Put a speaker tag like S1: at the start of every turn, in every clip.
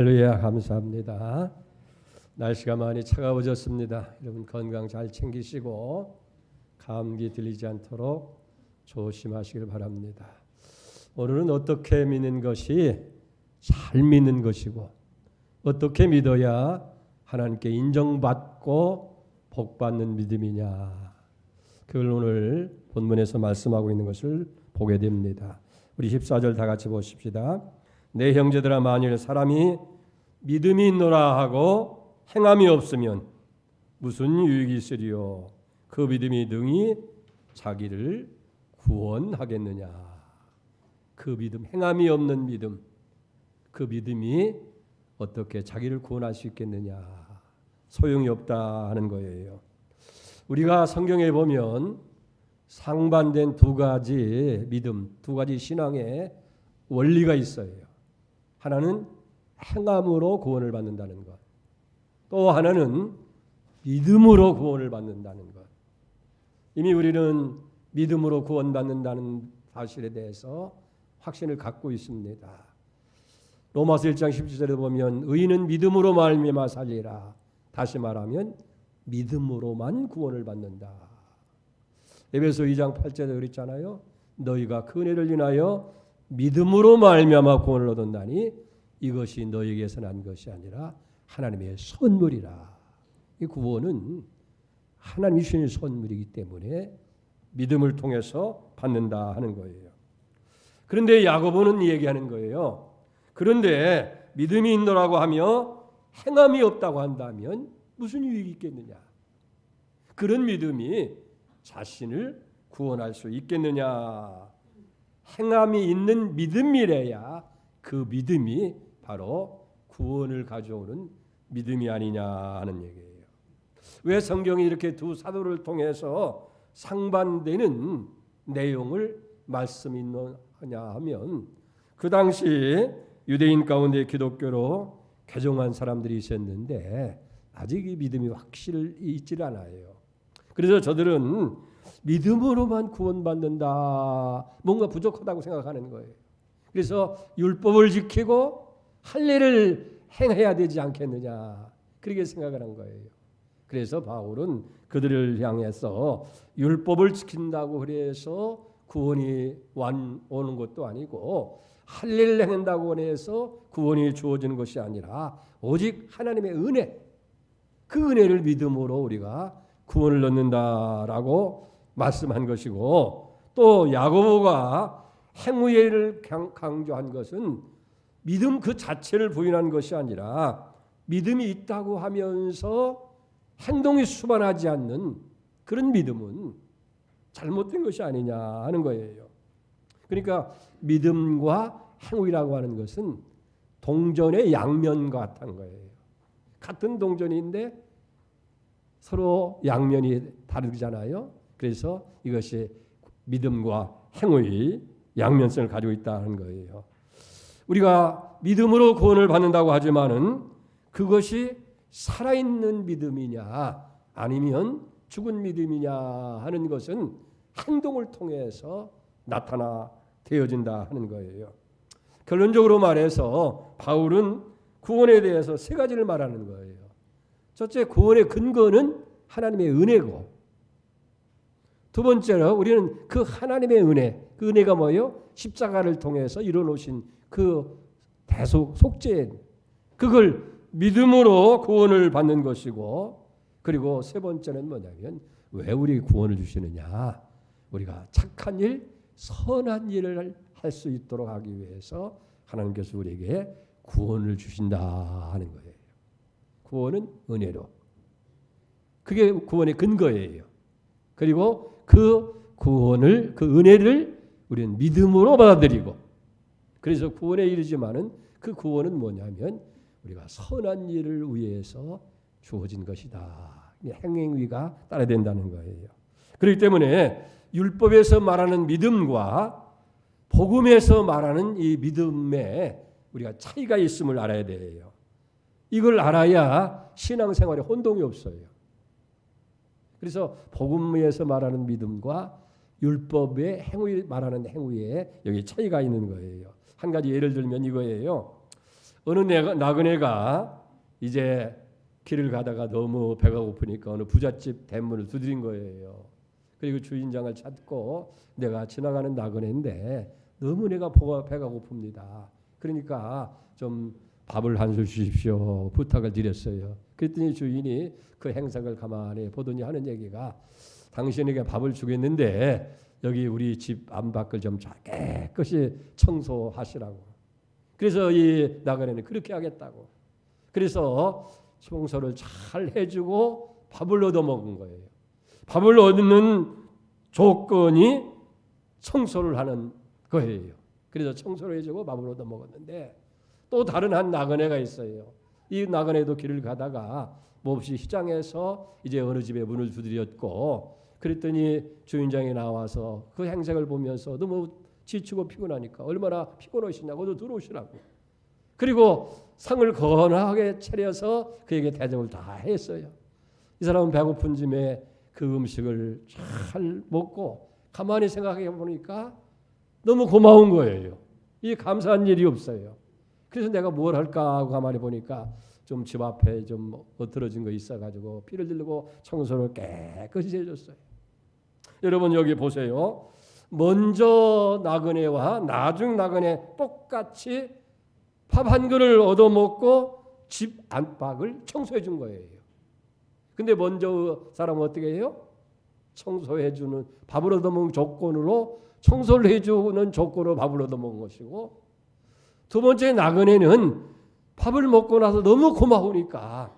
S1: 할렐루야, 감사합니다. 날씨가 많이 차가워졌습니다. 여러분 건강 잘 챙기시고 감기 들리지 않도록 조심하시길 바랍니다. 오늘은 어떻게 믿는 것이 잘 믿는 것이고 어떻게 믿어야 하나님께 인정받고 복받는 믿음이냐, 그걸 오늘 본문에서 말씀하고 있는 것을 보게 됩니다. 우리 14절 다 같이 보십시다. 내 형제들아, 만일 사람이 믿음이 있노라 하고 행함이 없으면 무슨 유익이 있으리요? 그 믿음이 능히 자기를 구원하겠느냐? 그 믿음, 행함이 없는 믿음, 그 믿음이 어떻게 자기를 구원할 수 있겠느냐? 소용이 없다 하는 거예요. 우리가 성경에 보면 상반된 두 가지 믿음, 두 가지 신앙의 원리가 있어요. 하나는 행함으로 구원을 받는다는 것, 또 하나는 믿음으로 구원을 받는다는 것. 이미 우리는 믿음으로 구원받는다는 사실에 대해서 확신을 갖고 있습니다. 로마서 1장 17절에 보면 의인은 믿음으로 말미암아 살리라. 다시 말하면 믿음으로만 구원을 받는다. 에베소 2장 8절에 그랬잖아요. 너희가 그 은혜를 인하여 믿음으로 말미암아 구원을 얻었나니 이것이 너희에게서 난 것이 아니라 하나님의 선물이라. 이 구원은 하나님이 주신 선물이기 때문에 믿음을 통해서 받는다 하는 거예요. 그런데 야고보는 얘기하는 거예요. 그런데 믿음이 있노라고 하며 행함이 없다고 한다면 무슨 유익이 있겠느냐? 그런 믿음이 자신을 구원할 수 있겠느냐? 행함이 있는 믿음이래야 그 믿음이 바로 구원을 가져오는 믿음이 아니냐 하는 얘기예요. 왜 성경이 이렇게 두 사도를 통해서 상반되는 내용을 말씀하냐 하면, 그 당시 유대인 가운데 기독교로 개종한 사람들이 있었는데 아직 이 믿음이 확실히 있질 않아요. 그래서 저들은 믿음으로만 구원받는다, 뭔가 부족하다고 생각하는 거예요. 그래서 율법을 지키고 할례를 행해야 되지 않겠느냐, 그렇게 생각을 한 거예요. 그래서 바울은 그들을 향해서 율법을 지킨다고 그래서 구원이 오는 것도 아니고 할례를 행한다고 해서 구원이 주어지는 것이 아니라 오직 하나님의 은혜, 그 은혜를 믿음으로 우리가 구원을 얻는다라고 말씀한 것이고, 또 야고보가 행위를 강조한 것은 믿음 그 자체를 부인한 것이 아니라 믿음이 있다고 하면서 행동이 수반하지 않는 그런 믿음은 잘못된 것이 아니냐 하는 거예요. 그러니까 믿음과 행위라고 하는 것은 동전의 양면 같은 거예요. 같은 동전인데 서로 양면이 다르잖아요. 그래서 이것이 믿음과 행위, 양면성을 가지고 있다는 거예요. 우리가 믿음으로 구원을 받는다고 하지만은 그것이 살아있는 믿음이냐 아니면 죽은 믿음이냐 하는 것은 행동을 통해서 나타나되어진다 하는 거예요. 결론적으로 말해서 바울은 구원에 대해서 세 가지를 말하는 거예요. 첫째, 구원의 근거는 하나님의 은혜고, 두 번째로 우리는 그 하나님의 은혜, 그 은혜가 뭐예요? 십자가를 통해서 이뤄놓으신 그 대속 속죄, 그걸 믿음으로 구원을 받는 것이고, 그리고 세 번째는 뭐냐면 왜 우리에게 구원을 주시느냐? 우리가 착한 일, 선한 일을 할 수 있도록 하기 위해서 하나님께서 우리에게 구원을 주신다 하는 거예요. 구원은 은혜로, 그게 구원의 근거예요. 그리고 그 구원을, 그 은혜를 우리는 믿음으로 받아들이고, 그래서 구원에 이르지만은 그 구원은 뭐냐면 우리가 선한 일을 위해서 주어진 것이다. 행위가 따라야 된다는 거예요. 그렇기 때문에 율법에서 말하는 믿음과 복음에서 말하는 이 믿음에 우리가 차이가 있음을 알아야 돼요. 이걸 알아야 신앙생활에 혼동이 없어요. 그래서 복음에서 말하는 믿음과 율법의 행위 말하는 행위에 여기 차이가 있는 거예요. 한 가지 예를 들면 이거예요. 어느 나그네가 이제 길을 가다가 너무 배가 고프니까 어느 부잣집 대문을 두드린 거예요. 그리고 주인장을 찾고 내가 지나가는 나그네인데 너무 내가 배가 고픕니다. 그러니까 좀 밥을 한 술 주십시오. 부탁을 드렸어요. 그랬더니 주인이 그 행색을 가만히 보더니 하는 얘기가 당신에게 밥을 주겠는데 여기 우리 집 안팎을 좀 깨끗이 청소하시라고. 그래서 이 나그네는 그렇게 하겠다고. 그래서 청소를 잘 해주고 밥을 얻어 먹은 거예요. 밥을 얻는 조건이 청소를 하는 거예요. 그래서 청소를 해주고 밥을 얻어 먹었는데 또 다른 한 나그네가 있어요. 이 나그네도 길을 가다가 몹시 시장에서 이제 어느 집에 문을 두드렸고 그랬더니 주인장이 나와서 그 행색을 보면서 너무 지치고 피곤하니까 얼마나 피곤하시냐고 너 들어오시라고. 그리고 상을 거하게 차려서 그에게 대접을 다 했어요. 이 사람은 배고픈 짐에 그 음식을 잘 먹고 가만히 생각해 보니까 너무 고마운 거예요. 이 감사한 일이 없어요. 그래서 내가 뭘 할까 하고 가만히 보니까 좀 집 앞에 좀 어트러진 거 있어가지고 피를 들고 청소를 깨끗이 해줬어요. 여러분 여기 보세요. 먼저 나그네와 나중 나그네 똑같이 밥 한 그릇을 얻어먹고 집 안팎을 청소해 준 거예요. 근데 먼저 사람은 어떻게 해요? 청소해 주는 밥을 얻어먹는 조건으로 청소를 해주는 조건으로 밥을 얻어먹은 것이고 두 번째 나그네는 밥을 먹고 나서 너무 고마우니까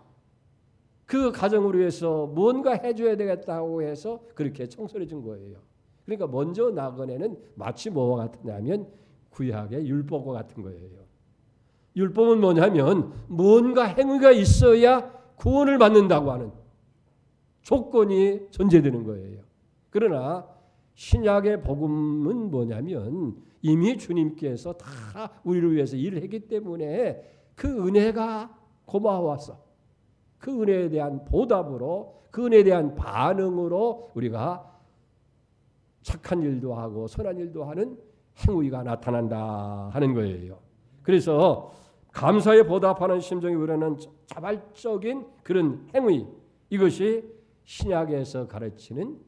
S1: 그 가정을 위해서 뭔가 해줘야 되겠다고 해서 그렇게 청소를 해준 거예요. 그러니까 먼저 나그네는 마치 뭐와 같으냐면 구약의 율법과 같은 거예요. 율법은 뭐냐면 뭔가 행위가 있어야 구원을 받는다고 하는 조건이 존재되는 거예요. 그러나 신약의 복음은 뭐냐면 이미 주님께서 다 우리를 위해서 일을 했기 때문에 그 은혜가 고마워서 그 은혜에 대한 보답으로 그 은혜에 대한 반응으로 우리가 착한 일도 하고 선한 일도 하는 행위가 나타난다 하는 거예요. 그래서 감사에 보답하는 심정이 우러나는 자발적인 그런 행위, 이것이 신약에서 가르치는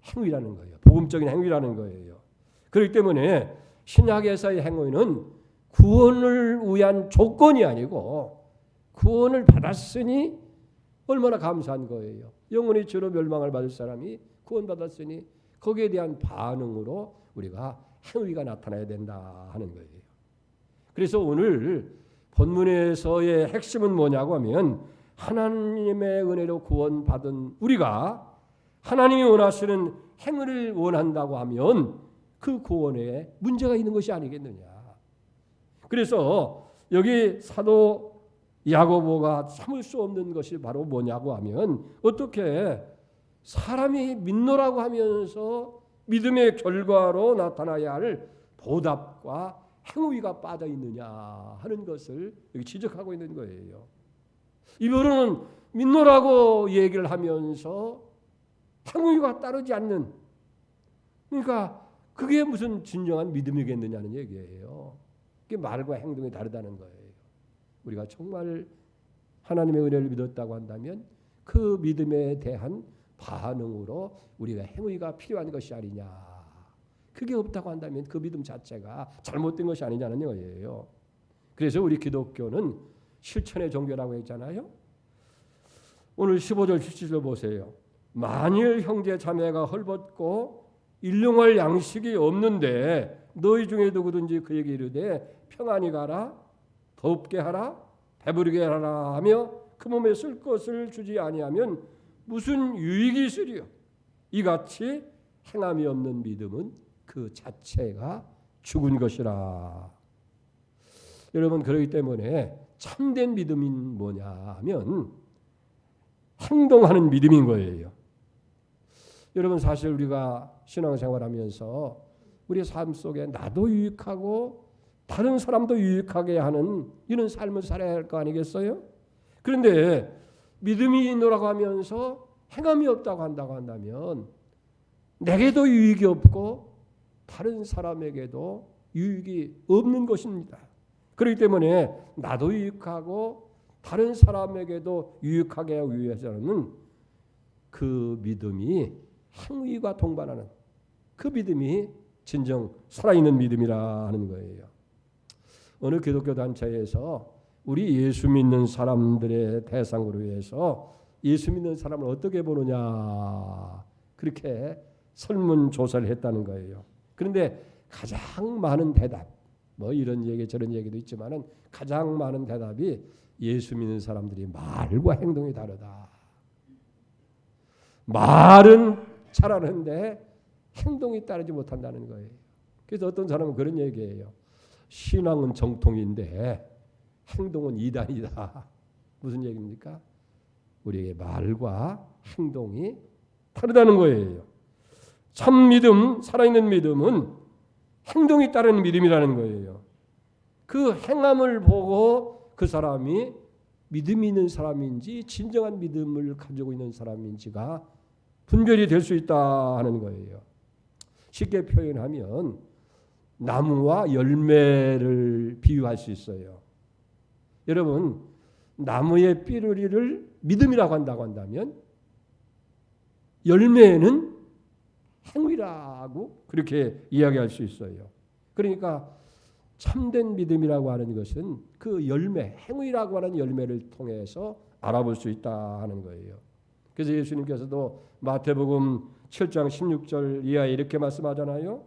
S1: 행위라는 거예요. 복음적인 행위라는 거예요. 그렇기 때문에 신약에서의 행위는 구원을 위한 조건이 아니고 구원을 받았으니 얼마나 감사한 거예요. 영원히 죄로 멸망을 받을 사람이 구원받았으니 거기에 대한 반응으로 우리가 행위가 나타나야 된다 하는 거예요. 그래서 오늘 본문에서의 핵심은 뭐냐고 하면 하나님의 은혜로 구원받은 우리가 하나님이 원하시는 행위를 원한다고 하면 그 구원에 문제가 있는 것이 아니겠느냐. 그래서 여기 사도 야고보가 참을 수 없는 것이 바로 뭐냐고 하면 어떻게 사람이 믿노라고 하면서 믿음의 결과로 나타나야 할 보답과 행위가 빠져 있느냐 하는 것을 여기 지적하고 있는 거예요. 이번은 믿노라고 얘기를 하면서 행위가 따르지 않는, 그러니까 그게 무슨 진정한 믿음이겠느냐는 얘기예요. 그게 말과 행동이 다르다는 거예요. 우리가 정말 하나님의 은혜를 믿었다고 한다면 그 믿음에 대한 반응으로 우리가 행위가 필요한 것이 아니냐. 그게 없다고 한다면 그 믿음 자체가 잘못된 것이 아니냐는 거예요. 그래서 우리 기독교는 실천의 종교라고 했잖아요. 오늘 15절 17절 보세요. 만일 형제 자매가 헐벗고 일용할 양식이 없는데 너희 중에 누구든지 그에게 이르되 평안히 가라, 덥게 하라, 배부르게 하라 하며 그 몸에 쓸 것을 주지 아니하면 무슨 유익이 있으리요. 이같이 행함이 없는 믿음은 그 자체가 죽은 것이라. 여러분, 그렇기 때문에 참된 믿음이 뭐냐 하면 행동하는 믿음인 거예요. 여러분, 사실 우리가 신앙생활하면서 우리 삶 속에 나도 유익하고 다른 사람도 유익하게 하는 이런 삶을 살아야 할 거 아니겠어요? 그런데 믿음이 있노라고 하면서 행함이 없다고 한다면 내게도 유익이 없고 다른 사람에게도 유익이 없는 것입니다. 그렇기 때문에 나도 유익하고 다른 사람에게도 유익하게 하기 위해서는 그 믿음이 행위가 동반하는 그 믿음이 진정 살아있는 믿음이라 하는 거예요. 어느 기독교 단체에서 우리 예수 믿는 사람들의 대상으로 해서 예수 믿는 사람을 어떻게 보느냐 그렇게 설문조사를 했다는 거예요. 그런데 가장 많은 대답 뭐 이런 얘기 저런 얘기도 있지만은 가장 많은 대답이 예수 믿는 사람들이 말과 행동이 다르다. 말은 잘하는데 행동이 따르지 못한다는 거예요. 그래서 어떤 사람은 그런 얘기예요. 신앙은 정통인데 행동은 이단이다. 무슨 얘기입니까? 우리의 말과 행동이 다르다는 거예요. 참 믿음, 살아있는 믿음은 행동이 따르는 믿음이라는 거예요. 그 행함을 보고 그 사람이 믿음이 있는 사람인지 진정한 믿음을 가지고 있는 사람인지가 분별이 될 수 있다 하는 거예요. 쉽게 표현하면 나무와 열매를 비유할 수 있어요. 여러분, 나무의 뿌리를 믿음이라고 한다고 한다면 열매는 행위라고 그렇게 이야기할 수 있어요. 그러니까 참된 믿음이라고 하는 것은 그 열매, 행위라고 하는 열매를 통해서 알아볼 수 있다 하는 거예요. 그래서 예수님께서도 마태복음 7장 16절 이하에 이렇게 말씀하잖아요.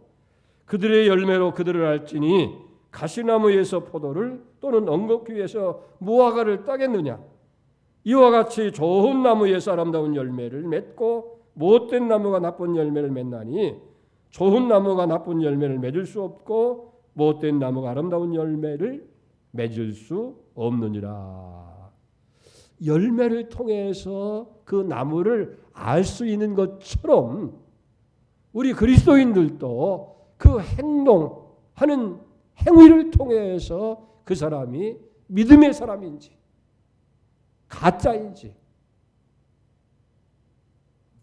S1: 그들의 열매로 그들을 알지니 가시나무에서 포도를 또는 엉겅퀴에서 무화과를 따겠느냐. 이와 같이 좋은 나무에서 아름다운 열매를 맺고 못된 나무가 나쁜 열매를 맺나니 좋은 나무가 나쁜 열매를 맺을 수 없고 못된 나무가 아름다운 열매를 맺을 수 없느니라. 열매를 통해서 그 나무를 알 수 있는 것처럼 우리 그리스도인들도 그 행동하는 행위를 통해서 그 사람이 믿음의 사람인지 가짜인지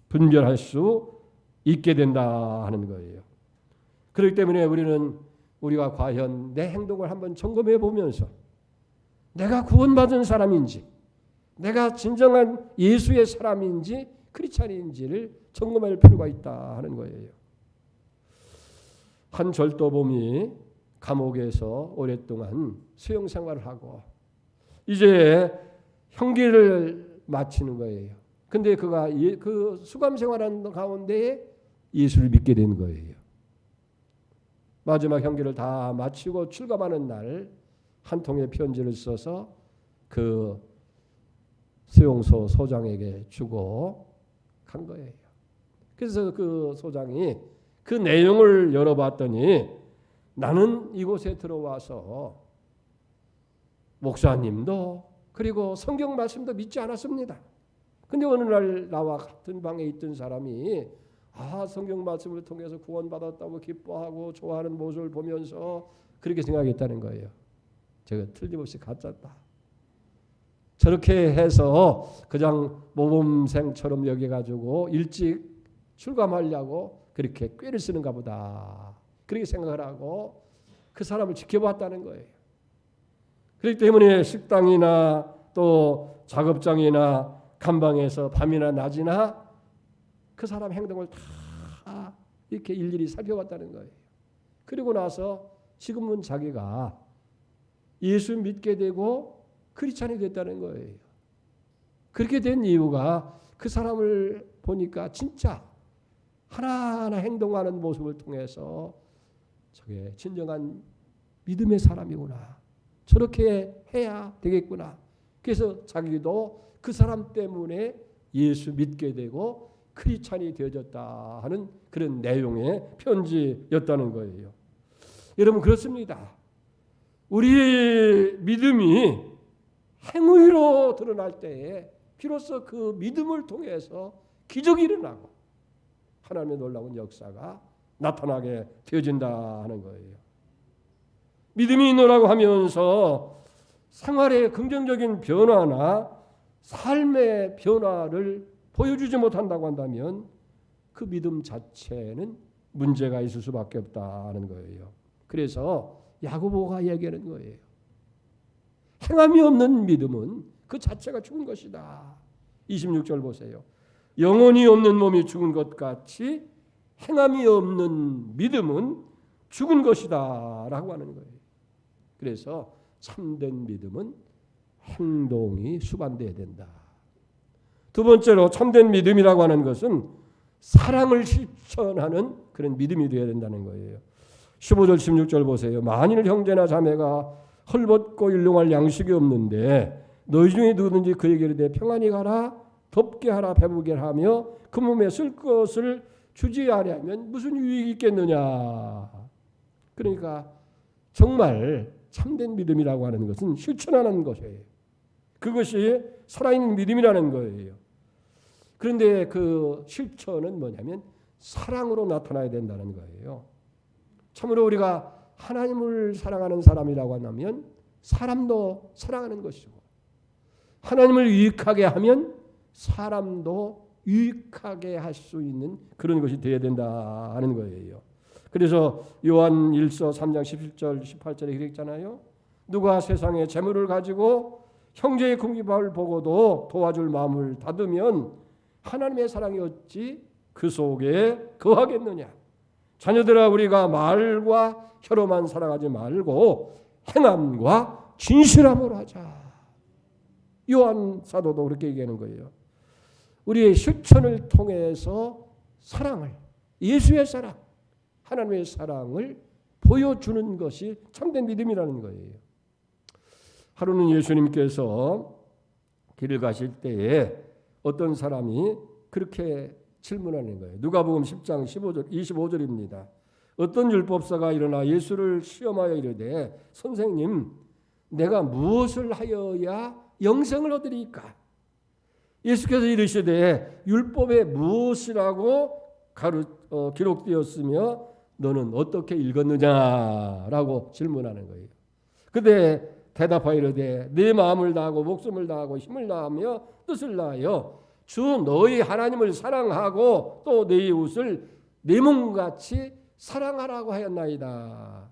S1: 분별할 수 있게 된다 하는 거예요. 그렇기 때문에 우리가 과연 내 행동을 한번 점검해 보면서 내가 구원받은 사람인지 내가 진정한 예수의 사람인지 크리스찬인지를 점검할 필요가 있다 하는 거예요. 한 절도범이 감옥에서 오랫동안 수용 생활을 하고 이제 형기를 마치는 거예요. 근데 그가 그 수감 생활하는 가운데 예수를 믿게 된 거예요. 마지막 형기를 다 마치고 출감하는 날 한 통의 편지를 써서 그 수용소 소장에게 주고 간 거예요. 그래서 그 소장이 그 내용을 열어봤더니 나는 이곳에 들어와서 목사님도 그리고 성경 말씀도 믿지 않았습니다. 근데 어느 날 나와 같은 방에 있던 사람이 성경 말씀을 통해서 구원받았다고 기뻐하고 좋아하는 모습을 보면서 그렇게 생각했다는 거예요. 제가 틀림없이 가짜다. 저렇게 해서 그냥 모범생처럼 여겨가지고 일찍 출감하려고 그렇게 꾀를 쓰는가 보다. 그렇게 생각을 하고 그 사람을 지켜봤다는 거예요. 그렇기 때문에 식당이나 또 작업장이나 감방에서 밤이나 낮이나 그 사람 행동을 다 이렇게 일일이 살펴봤다는 거예요. 그리고 나서 지금은 자기가 예수 믿게 되고 크리스찬이 됐다는 거예요. 그렇게 된 이유가 그 사람을 보니까 진짜 하나하나 행동하는 모습을 통해서 저게 진정한 믿음의 사람이구나. 저렇게 해야 되겠구나. 그래서 자기도 그 사람 때문에 예수 믿게 되고 크리스찬이 되어졌다 하는 그런 내용의 편지였다는 거예요. 여러분 그렇습니다. 우리의 믿음이 행위로 드러날 때에 비로소 그 믿음을 통해서 기적이 일어나고 하나님의 놀라운 역사가 나타나게 되어진다 하는 거예요. 믿음이 있노라고 하면서 생활의 긍정적인 변화나 삶의 변화를 보여주지 못한다고 한다면 그 믿음 자체는 문제가 있을 수밖에 없다 하는 거예요. 그래서 야고보가 얘기하는 거예요. 행함이 없는 믿음은 그 자체가 죽은 것이다. 26절 보세요. 영혼이 없는 몸이 죽은 것 같이 행함이 없는 믿음은 죽은 것이다 라고 하는 거예요. 그래서 참된 믿음은 행동이 수반돼야 된다. 두 번째로 참된 믿음이라고 하는 것은 사랑을 실천하는 그런 믿음이 되어야 된다는 거예요. 15절 16절 보세요. 만일 형제나 자매가 헐벗고 일용할 양식이 없는데 너희 중에 누구든지 그에게 이르되 평안히 가라 덥게 하라 배부게 하며 그 몸에 쓸 것을 주지 아니하면 무슨 유익이 있겠느냐. 그러니까 정말 참된 믿음이라고 하는 것은 실천하는 것이에요. 그것이 살아있는 믿음이라는 거예요. 그런데 그 실천은 뭐냐면 사랑으로 나타나야 된다는 거예요. 참으로 우리가 하나님을 사랑하는 사람이라고 한다면 사람도 사랑하는 것이고 하나님을 유익하게 하면 사람도 유익하게 할 수 있는 그런 것이 되어야 된다 하는 거예요. 그래서 요한 1서 3장 17절 18절에 그랬잖아요. 누가 세상에 재물을 가지고 형제의 궁핍을 보고도 도와줄 마음을 닫으면 하나님의 사랑이 어찌 그 속에 거하겠느냐. 자녀들아 우리가 말과 혀로만 사랑하지 말고 행함과 진실함으로 하자. 요한 사도도 그렇게 얘기하는 거예요. 우리의 실천을 통해서 사랑을, 예수의 사랑, 하나님의 사랑을 보여주는 것이 참된 믿음이라는 거예요. 하루는 예수님께서 길을 가실 때에 어떤 사람이 그렇게 질문하는 거예요. 누가복음 10장 15절, 25절입니다. 어떤 율법사가 일어나 예수를 시험하여 이르되 선생님 내가 무엇을 하여야 영생을 얻으리까? 예수께서 이르시되 율법에 무엇이라고 기록되었으며 너는 어떻게 읽었느냐라고 질문하는 거예요. 그때 대답하여 이르되 내 마음을 다하고 목숨을 다하고 힘을 다하며 뜻을 다하여 주 너희 하나님을 사랑하고 또 내 이웃을 내 몸같이 사랑하라고 하였나이다.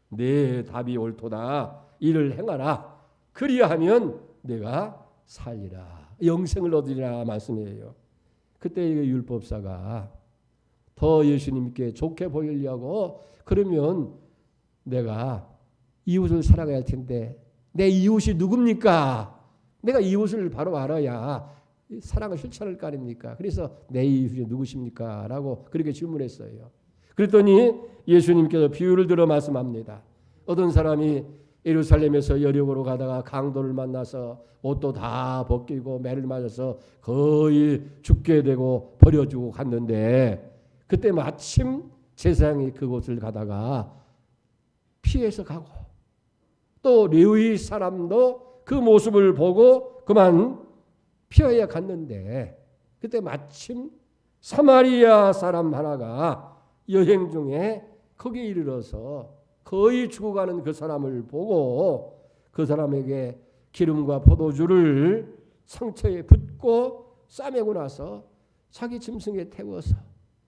S1: 내 답이 옳도다. 이를 행하라. 그리하면 내가 살리라. 영생을 얻으리라 말씀이에요. 그때 율법사가 더 예수님께 좋게 보이려고 그러면 내가 이웃을 사랑해야 할 텐데 내 이웃이 누굽니까? 내가 이웃을 바로 알아야 사랑을 실천할 거 아닙니까? 그래서 내 이웃이 누구십니까? 라고 그렇게 질문했어요. 그랬더니 예수님께서 비유를 들어 말씀합니다. 어떤 사람이 예루살렘에서 여리고로 가다가 강도를 만나서 옷도 다 벗기고 매를 맞아서 거의 죽게 되고 버려주고 갔는데 그때 마침 제사장이 그곳을 가다가 피해서 가고 또 레위 사람도 그 모습을 보고 그만 피하여 갔는데 그때 마침 사마리아 사람 하나가 여행 중에 거기에 이르러서 거의 죽어가는 그 사람을 보고 그 사람에게 기름과 포도주를 상처에 붓고 싸매고 나서 자기 짐승에 태워서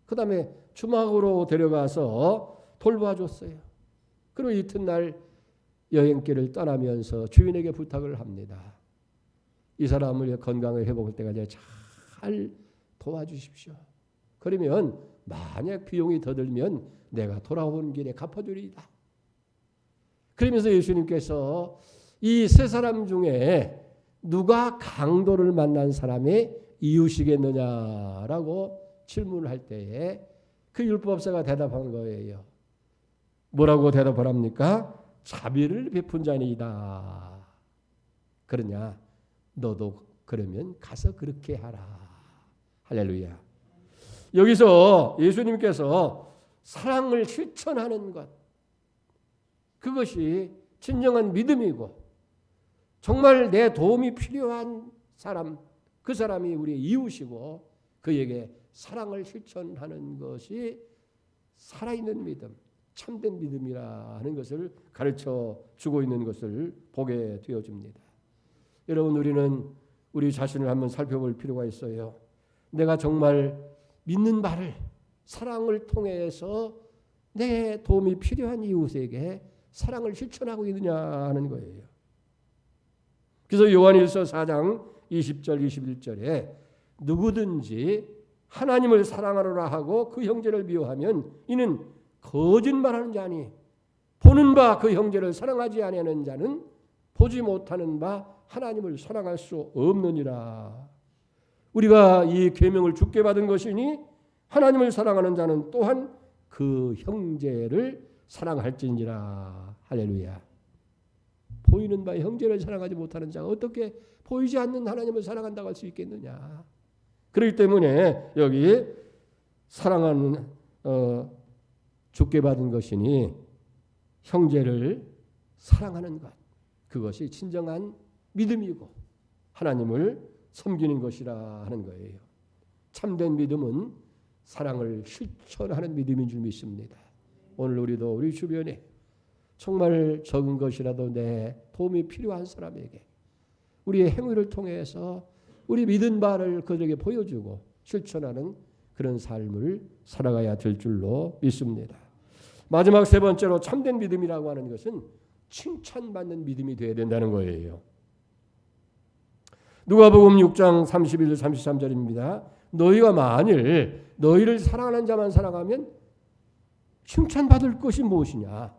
S1: 그 다음에 주막으로 데려가서 돌봐줬어요. 그리고 이튿날 여행길을 떠나면서 주인에게 부탁을 합니다. 이 사람을 건강을 회복할 때까지 잘 도와주십시오. 그러면 만약 비용이 더 들면 내가 돌아오는 길에 갚아주리이다. 그러면서 예수님께서 이 세 사람 중에 누가 강도를 만난 사람의 이웃이겠느냐라고 질문을 할 때에 그 율법사가 대답한 거예요. 뭐라고 대답을 합니까? 자비를 베푼 자니이다. 그러냐? 너도 그러면 가서 그렇게 하라. 할렐루야. 여기서 예수님께서 사랑을 실천하는 것, 그것이 진정한 믿음이고 정말 내 도움이 필요한 사람, 그 사람이 우리의 이웃이고 그에게 사랑을 실천하는 것이 살아있는 믿음, 참된 믿음이라 하는 것을 가르쳐 주고 있는 것을 보게 되어집니다. 여러분, 우리는 우리 자신을 한번 살펴볼 필요가 있어요. 내가 정말 믿는 바를 사랑을 통해서 내 도움이 필요한 이웃에게 사랑을 실천하고 있느냐 하는 거예요. 그래서 요한일서 4장 20절 21절에 누구든지 하나님을 사랑하노라 하고 그 형제를 미워하면 이는 거짓말하는 자니 보는 바 그 형제를 사랑하지 아니하는 자는 보지 못하는 바 하나님을 사랑할 수 없느니라. 우리가 이 계명을 주께 받은 것이니 하나님을 사랑하는 자는 또한 그 형제를 사랑할지니라. 할렐루야. 보이는 바에 형제를 사랑하지 못하는 자가 어떻게 보이지 않는 하나님을 사랑한다고 할 수 있겠느냐. 그렇기 때문에 여기 사랑하는 주께 받은 것이니 형제를 사랑하는 것, 그것이 진정한 믿음이고 하나님을 섬기는 것이라 하는 거예요. 참된 믿음은 사랑을 실천하는 믿음인 줄 믿습니다. 오늘 우리도 우리 주변에 정말 적은 것이라도 내 도움이 필요한 사람에게 우리의 행위를 통해서 우리 믿은 바를 그들에게 보여주고 실천하는 그런 삶을 살아가야 될 줄로 믿습니다. 마지막 세 번째로 참된 믿음이라고 하는 것은 칭찬받는 믿음이 되어야 된다는 거예요. 누가복음 6장 31, 33절입니다. 너희가 만일 너희를 사랑하는 자만 사랑하면 칭찬받을 것이 무엇이냐.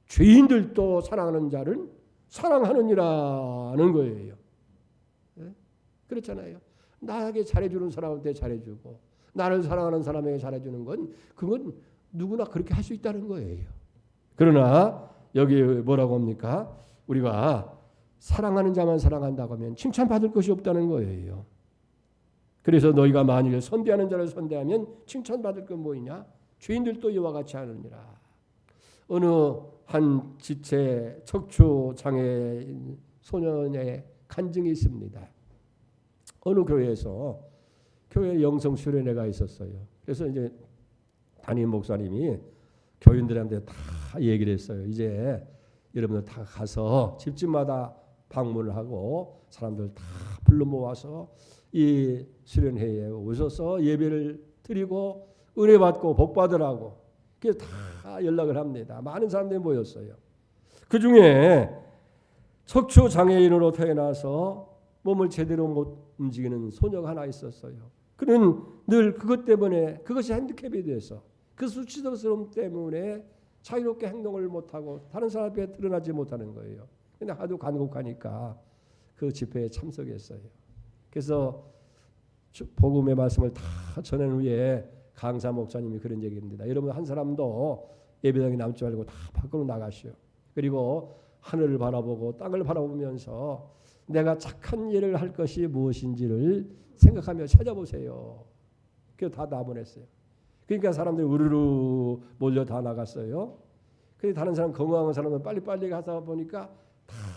S1: 죄인들도 사랑하는 자를 사랑하느니라는 거예요. 네? 그렇잖아요. 나에게 잘해주는 사람한테 잘해주고 나를 사랑하는 사람에게 잘해주는 건 그건 누구나 그렇게 할 수 있다는 거예요. 그러나 여기 뭐라고 합니까? 우리가 사랑하는 자만 사랑한다고 하면 칭찬받을 것이 없다는 거예요. 그래서 너희가 만일 선대하는 자를 선대하면 칭찬받을 건 뭐이냐? 죄인들도 이와 같이 하느니라. 어느 한 지체 척추 장애 소년의 간증이 있습니다. 어느 교회에서 교회 영성 수련회가 있었어요. 그래서 이제 담임 목사님이 교인들한테 다 얘기를 했어요. 이제 여러분들 다 가서 집집마다 방문을 하고 사람들 다 불러 모아서 이 수련회에 오셔서 예배를 드리고 은혜 받고 복 받으라고 그래서 다 연락을 합니다. 많은 사람들이 모였어요. 그 중에 척추 장애인으로 태어나서 몸을 제대로 못 움직이는 소녀가 하나 있었어요. 그는 늘 그것 때문에 그것이 핸디캡이 돼서 그 수치스러움 때문에 자유롭게 행동을 못하고 다른 사람 앞에 드러나지 못하는 거예요. 근데 하도 간곡하니까 그 집회에 참석했어요. 그래서 복음의 말씀을 다 전한 후에 강사 목사님이 그런 얘기입니다. 여러분 한 사람도 예배당에 남지 말고 다 밖으로 나가시오. 그리고 하늘을 바라보고 땅을 바라보면서 내가 착한 일을 할 것이 무엇인지를 생각하며 찾아보세요. 그래서 다 나보냈어요. 그러니까 사람들이 우르르 몰려 다 나갔어요. 그래서 다른 사람 건강한 사람은 빨리빨리 가다 보니까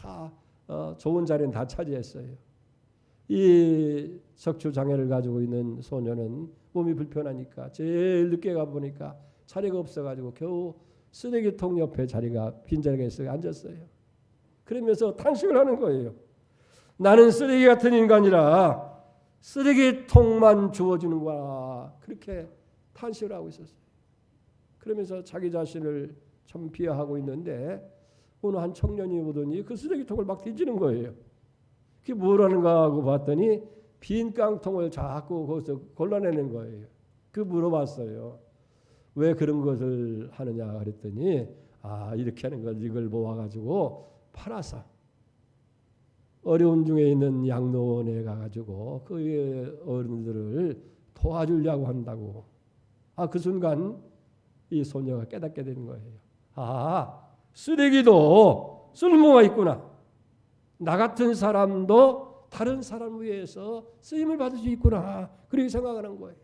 S1: 다 좋은 자리는 다 차지했어요. 이 척추 장애를 가지고 있는 소녀는 몸이 불편하니까 제일 늦게 가보니까 자리가 없어가지고 겨우 쓰레기통 옆에 자리가 빈자리가 있어서 앉았어요. 그러면서 탄식을 하는 거예요. 나는 쓰레기 같은 인간이라 쓰레기통만 주어지는 거야. 그렇게 탄식을 하고 있었어요. 그러면서 자기 자신을 참 비하하고 있는데 어느 한 청년이 오더니 그 쓰레기통을 막 뒤지는 거예요. 그게 뭐라는가 하고 봤더니 빈 깡통을 자꾸 거기서 골라내는 거예요. 그 물어봤어요. 왜 그런 것을 하느냐 그랬더니 이렇게 하는 걸 이걸 모아가지고 팔아서 어려운 중에 있는 양로원에 가가지고 그 어른들을 도와주려고 한다고. 그 순간 이 소녀가 깨닫게 되는 거예요. 쓰레기도 쓸모가 있구나. 나 같은 사람도 다른 사람 위해서 쓰임을 받을 수 있구나. 그렇게 생각하는 거예요.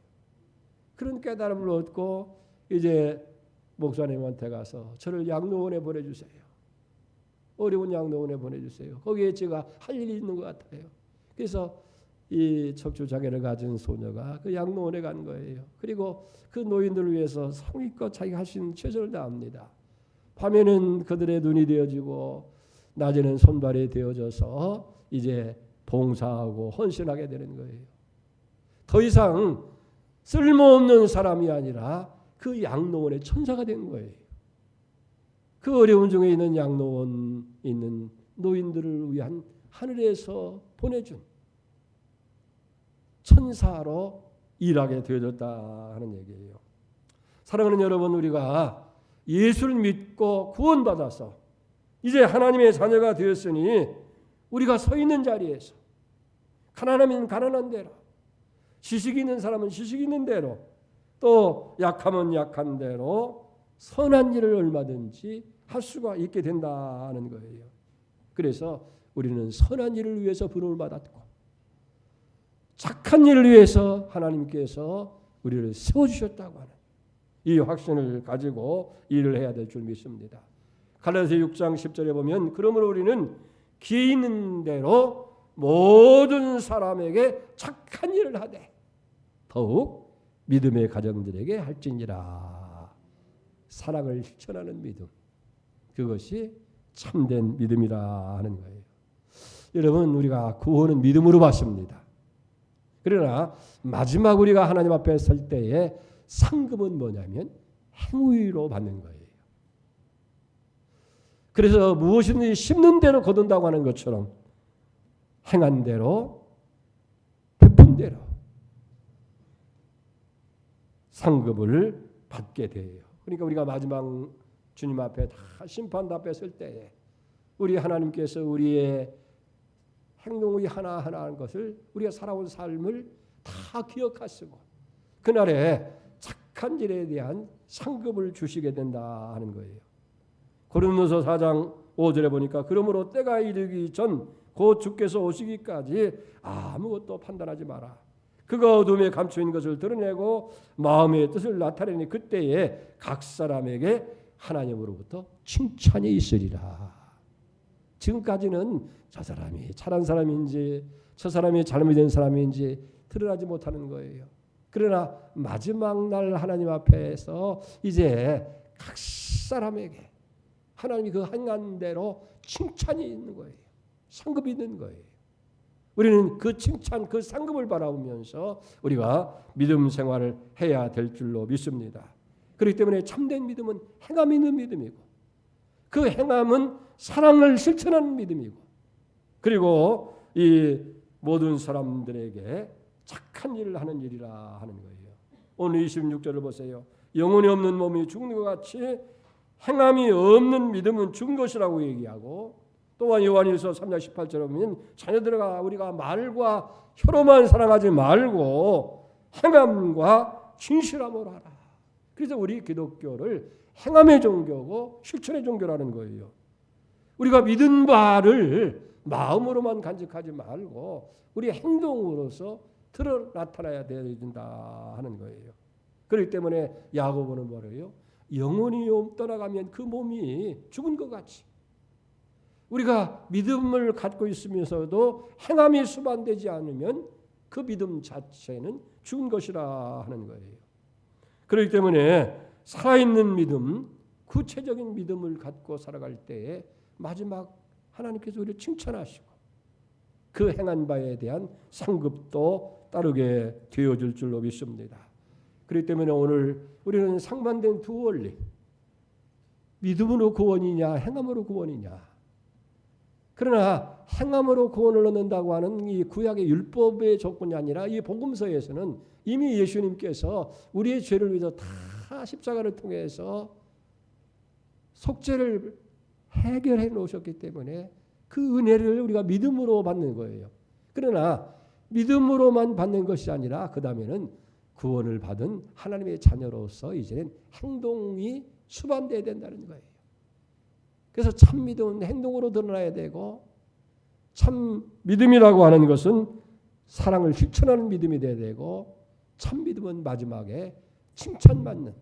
S1: 그런 깨달음을 얻고 이제 목사님한테 가서 저를 양로원에 보내주세요. 어려운 양로원에 보내주세요. 거기에 제가 할 일이 있는 것 같아요. 그래서 이 척추 장애를 가진 소녀가 그 양로원에 간 거예요. 그리고 그 노인들을 위해서 성의껏 자기가 할 수 있는 최선을 다합니다. 밤에는 그들의 눈이 되어지고 낮에는 손발이 되어져서 이제 봉사하고 헌신하게 되는 거예요. 더 이상 쓸모없는 사람이 아니라 그 양로원의 천사가 된 거예요. 그 어려운 중에 있는 양로원 있는 노인들을 위한 하늘에서 보내준 천사로 일하게 되어졌다 하는 얘기예요. 사랑하는 여러분, 우리가 예수를 믿고 구원받아서 이제 하나님의 자녀가 되었으니 우리가 서 있는 자리에서 가난하면 가난한 대로, 지식이 있는 사람은 지식이 있는 대로, 또 약하면 약한 대로 선한 일을 얼마든지 할 수가 있게 된다는 거예요. 그래서 우리는 선한 일을 위해서 부름을 받았고 착한 일을 위해서 하나님께서 우리를 세워주셨다고 하는 이 확신을 가지고 일을 해야 될 줄 믿습니다. 갈라디아 6장 10절에 보면 그러므로 우리는 기회 있는 대로 모든 사람에게 착한 일을 하되 더욱 믿음의 가정들에게 할지니라. 사랑을 실천하는 믿음, 그것이 참된 믿음이라 하는 거예요. 여러분, 우리가 구원은 믿음으로 받습니다. 그러나 마지막 우리가 하나님 앞에 설 때에 상급은 뭐냐면 행위로 받는 거예요. 그래서 무엇이든지 심는 대로 거둔다고 하는 것처럼 행한 대로 베푼 대로 상급을 받게 돼요. 그러니까 우리가 마지막 주님 앞에 다 심판 앞에 설 때에 우리 하나님께서 우리의 행동의 하나하나 하는 것을, 우리가 살아온 삶을 다 기억하시고 그날에 착한 일에 대한 상급을 주시게 된다 하는 거예요. 고린도서 4장 5절에 보니까 그러므로 때가 이르기 전 곧 주께서 오시기까지 아무것도 판단하지 마라. 그가 어둠에 감춰 있는 것을 드러내고 마음의 뜻을 나타내니 그때에 각 사람에게 하나님으로부터 칭찬이 있으리라. 지금까지는 저 사람이 잘한 사람인지 저 사람이 잘못된 사람인지 드러나지 못하는 거예요. 그러나 마지막 날 하나님 앞에서 이제 각 사람에게 하나님이 그 행한 대로 칭찬이 있는 거예요. 상급이 있는 거예요. 우리는 그 칭찬, 그 상급을 바라보면서 우리가 믿음 생활을 해야 될 줄로 믿습니다. 그렇기 때문에 참된 믿음은 행함이 있는 믿음이고 그 행함은 사랑을 실천하는 믿음이고 그리고 이 모든 사람들에게 착한 일을 하는 일이라 하는 거예요. 오늘 26절을 보세요. 영혼이 없는 몸이 죽는 것 같이 행함이 없는 믿음은 죽은 것이라고 얘기하고 또한 요한일서 3장 18절에 보면 자녀들아 우리가 말과 혀로만 사랑하지 말고 행함과 진실함으로 하라. 그래서 우리 기독교를 행함의 종교고 실천의 종교라는 거예요. 우리가 믿은 바를 마음으로만 간직하지 말고 우리 행동으로서 드러 나타나야 된다 하는 거예요. 그렇기 때문에 야고보는 뭐래요? 영혼이 떠나가면 그 몸이 죽은 것 같이 우리가 믿음을 갖고 있으면서도 행함이 수반되지 않으면 그 믿음 자체는 죽은 것이라 하는 거예요. 그렇기 때문에 살아있는 믿음, 구체적인 믿음을 갖고 살아갈 때에 마지막 하나님께서 우리를 칭찬하시고 그 행한 바에 대한 상급도 따르게 되어질 줄로 믿습니다. 그렇기 때문에 오늘 우리는 상반된 두 원리, 믿음으로 구원이냐 행함으로 구원이냐. 그러나 행함으로 구원을 얻는다고 하는 이 구약의 율법의 조건이 아니라 이 복음서에서는 이미 예수님께서 우리의 죄를 위해서 다 십자가를 통해서 속죄를 해결해 놓으셨기 때문에 그 은혜를 우리가 믿음으로 받는 거예요. 그러나 믿음으로만 받는 것이 아니라 그 다음에는 구원을 받은 하나님의 자녀로서 이제는 행동이 수반돼야 된다는 거예요. 그래서 참 믿음은 행동으로 드러나야 되고 참 믿음이라고 하는 것은 사랑을 실천하는 믿음이 돼야 되고 참 믿음은 마지막에 칭찬받는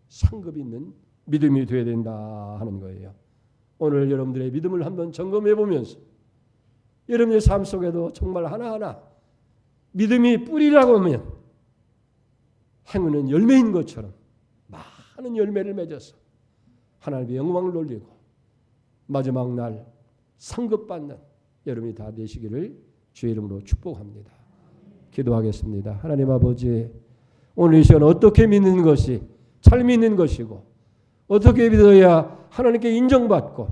S1: 상급 있는 믿음이 돼야 된다 하는 거예요. 오늘 여러분들의 믿음을 한번 점검해 보면서 여러분의 삶 속에도 정말 하나하나 믿음이 뿌리라고 하면 행운은 열매인 것처럼 많은 열매를 맺어서 하나님의 영광을 돌리고 마지막 날 상급받는 여러분이 다 되시기를 주의 이름으로 축복합니다. 기도하겠습니다. 하나님 아버지, 오늘 이 시간 어떻게 믿는 것이 잘 믿는 것이고 어떻게 믿어야 하나님께 인정받고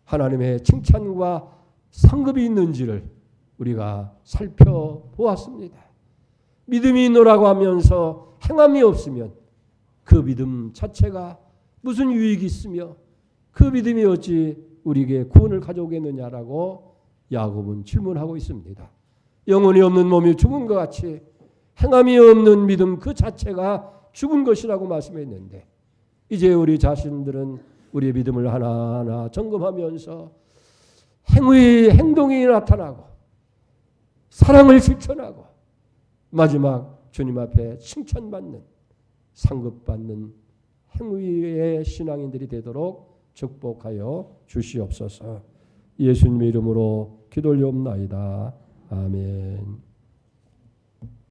S1: 하나님의 칭찬과 상급이 있는지를 우리가 살펴보았습니다. 믿음이 있노라고 하면서 행함이 없으면 그 믿음 자체가 무슨 유익이 있으며 그 믿음이 어찌 우리에게 구원을 가져오겠느냐라고 야곱은 질문하고 있습니다. 영혼이 없는 몸이 죽은 것 같이 행함이 없는 믿음 그 자체가 죽은 것이라고 말씀했는데, 이제 우리 자신들은 우리의 믿음을 하나하나 점검하면서 행동이 나타나고 사랑을 실천하고 마지막 주님 앞에 칭찬받는 상급받는 행위의 신앙인들이 되도록 축복하여 주시옵소서. 예수님의 이름으로 기도 올리옵나이다. 아멘.